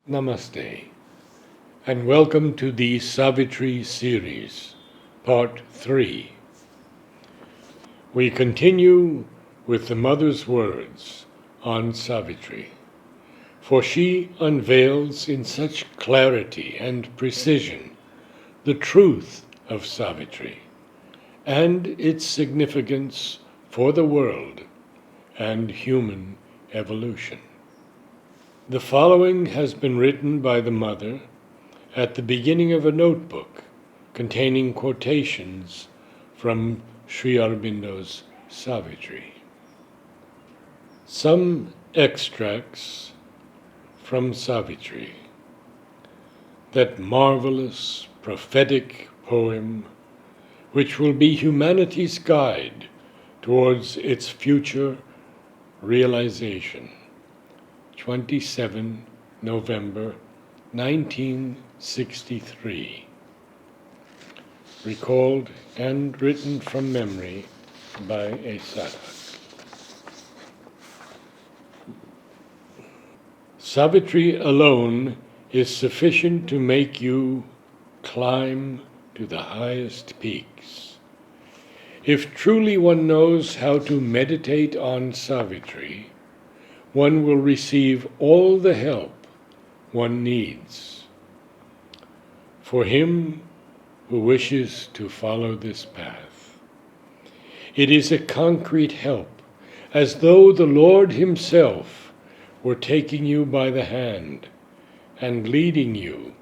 Namaste, and welcome to the Savitri series, Part 3. We continue with the Mother's words on Savitri, for she unveils in such clarity and precision the truth of Savitri and its significance for the world and human evolution. The following has been written by the Mother at the beginning of a notebook containing quotations from Sri Aurobindo's Savitri. Some extracts from Savitri, that marvelous prophetic poem which will be humanity's guide towards its future realization. 27 November 1963. Recalled and written from memory by a sadhak. Savitri alone is sufficient to make you climb to the highest peaks. If truly one knows how to meditate on Savitri, one will receive all the help one needs. For him who wishes to follow this path, it is a concrete help, as though the Lord Himself were taking you by the hand and leading you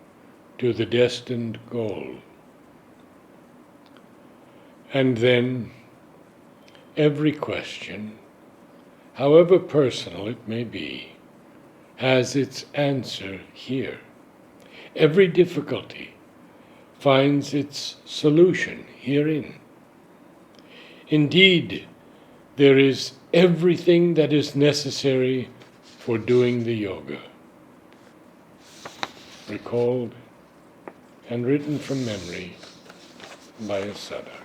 to the destined goal. And then every question, however personal it may be, has its answer here. Every difficulty finds its solution herein. Indeed, there is everything that is necessary for doing the yoga. Recalled and written from memory by a sadhak.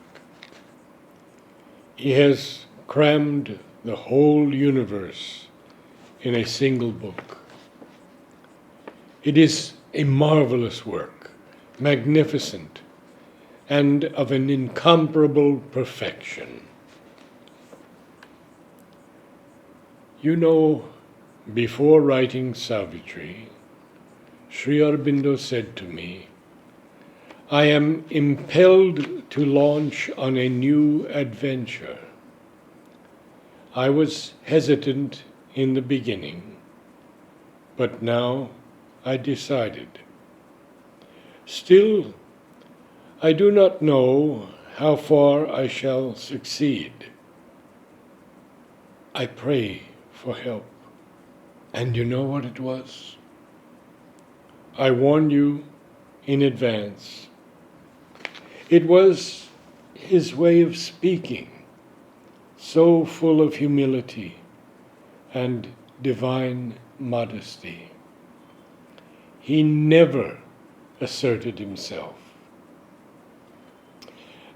He has crammed the whole universe in a single book. It is a marvelous work, magnificent, and of an incomparable perfection. You know, before writing Savitri, Sri Aurobindo said to me, "I am impelled to launch on a new adventure." I was hesitant in the beginning, but now I decided. Still, I do not know how far I shall succeed. I pray for help. And you know what it was? I warn you in advance. It was his way of speaking, so full of humility and divine modesty. He never asserted himself.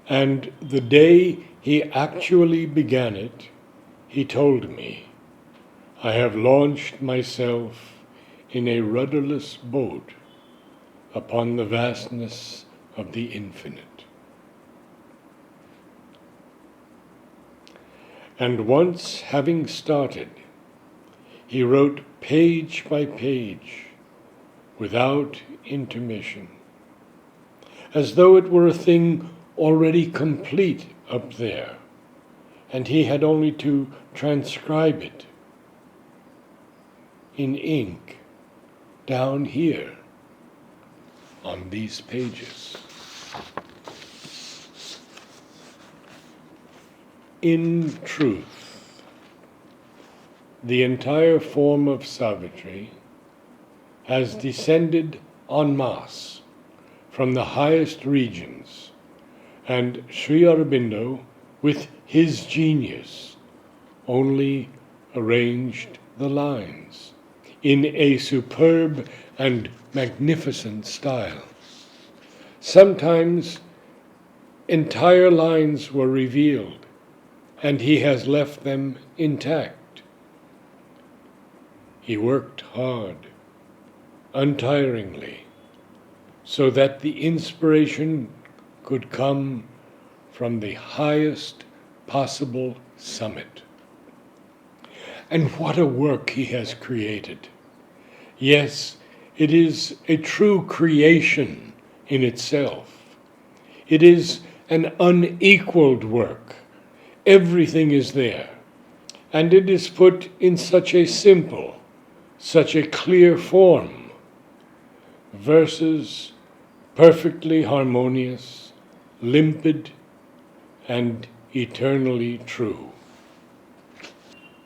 And the day he actually began it, he told me, "I have launched myself in a rudderless boat upon the vastness of the infinite." And once having started, he wrote page by page, without intermission, as though it were a thing already complete up there, and he had only to transcribe it in ink down here on these pages. In truth, the entire form of Savitri has descended en masse from the highest regions, and Sri Aurobindo, with his genius, only arranged the lines in a superb and magnificent style. Sometimes entire lines were revealed, and he has left them intact. He worked hard untiringly, so that the inspiration could come from the highest possible summit. And what a work he has created! Yes, it is a true creation in itself. It is an unequaled work. Everything is there. And it is put in such a simple, such a clear form. Verses perfectly harmonious, limpid, and eternally true.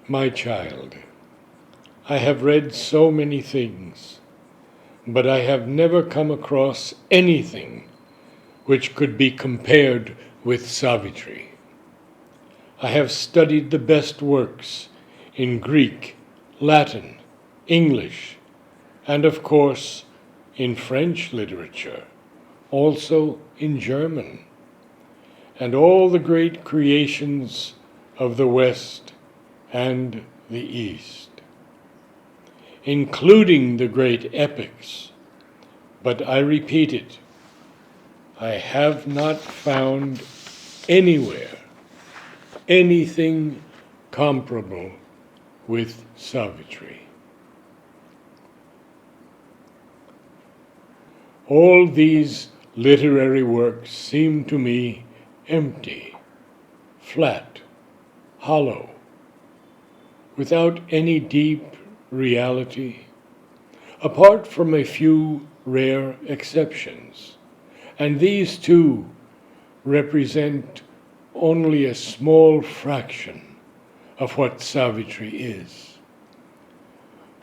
My child, I have read so many things, but I have never come across anything which could be compared with Savitri. I have studied the best works in Greek, Latin, English, and of course in French literature, also in German, and all the great creations of the West and the East, including the great epics. But I repeat it, I have not found anywhere anything comparable with Savitri. All these literary works seem to me empty, flat, hollow, without any deep reality, apart from a few rare exceptions. And these too represent only a small fraction of what Savitri is.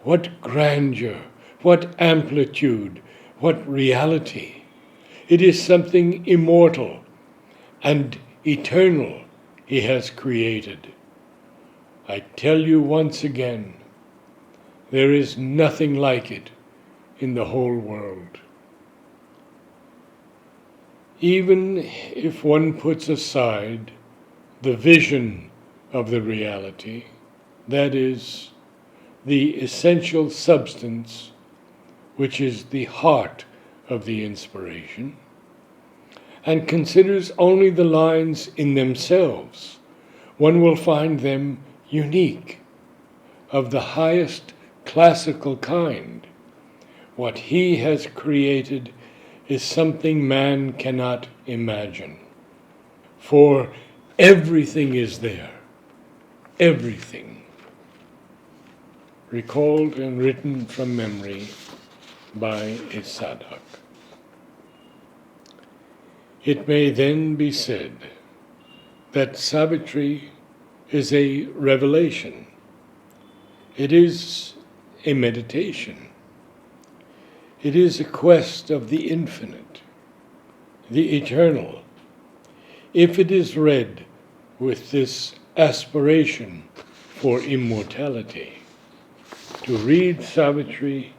What grandeur, what amplitude, what reality! It is something immortal and eternal he has created. I tell you once again, there is nothing like it in the whole world. Even if one puts aside the vision of the reality, that is, the essential substance, which is the heart of the inspiration, and considers only the lines in themselves, one will find them unique, of the highest classical kind. What he has created is something man cannot imagine. For everything is there. Everything. Recalled and written from memory by a sadhak. It may then be said that Savitri is a revelation. It is a meditation. It is a quest of the infinite, the eternal. If it is read with this aspiration for immortality, to read Savitri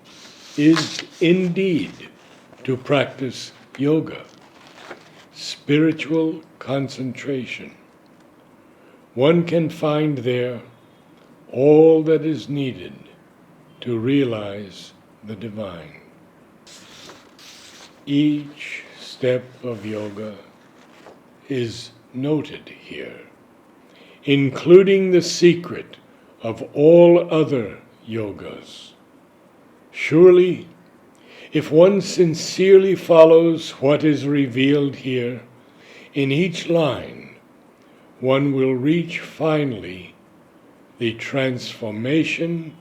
is indeed to practice yoga, spiritual concentration. One can find there all that is needed to realize the divine. Each step of yoga is noted here, including the secret of all other yogas. Surely, if one sincerely follows what is revealed here, in each line, one will reach finally the transformation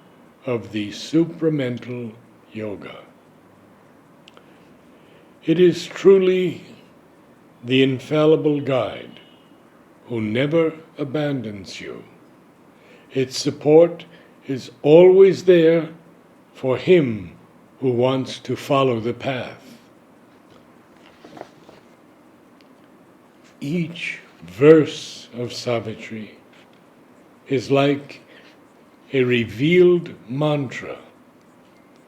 of the supramental yoga. It is truly the infallible guide who never abandons you. Its support is always there for him who wants to follow the path. Each verse of Savitri is like a revealed mantra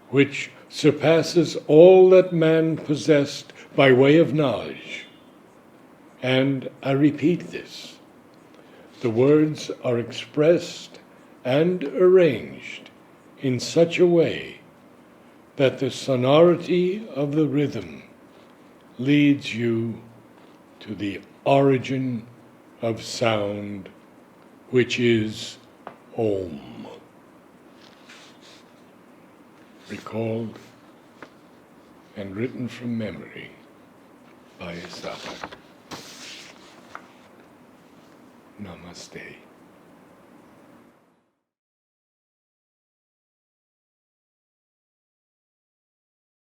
which surpasses all that man possessed by way of knowledge. And I repeat this. The words are expressed and arranged in such a way that the sonority of the rhythm leads you to the origin of sound, which is Om. Recalled and written from memory by Savitri. Namaste.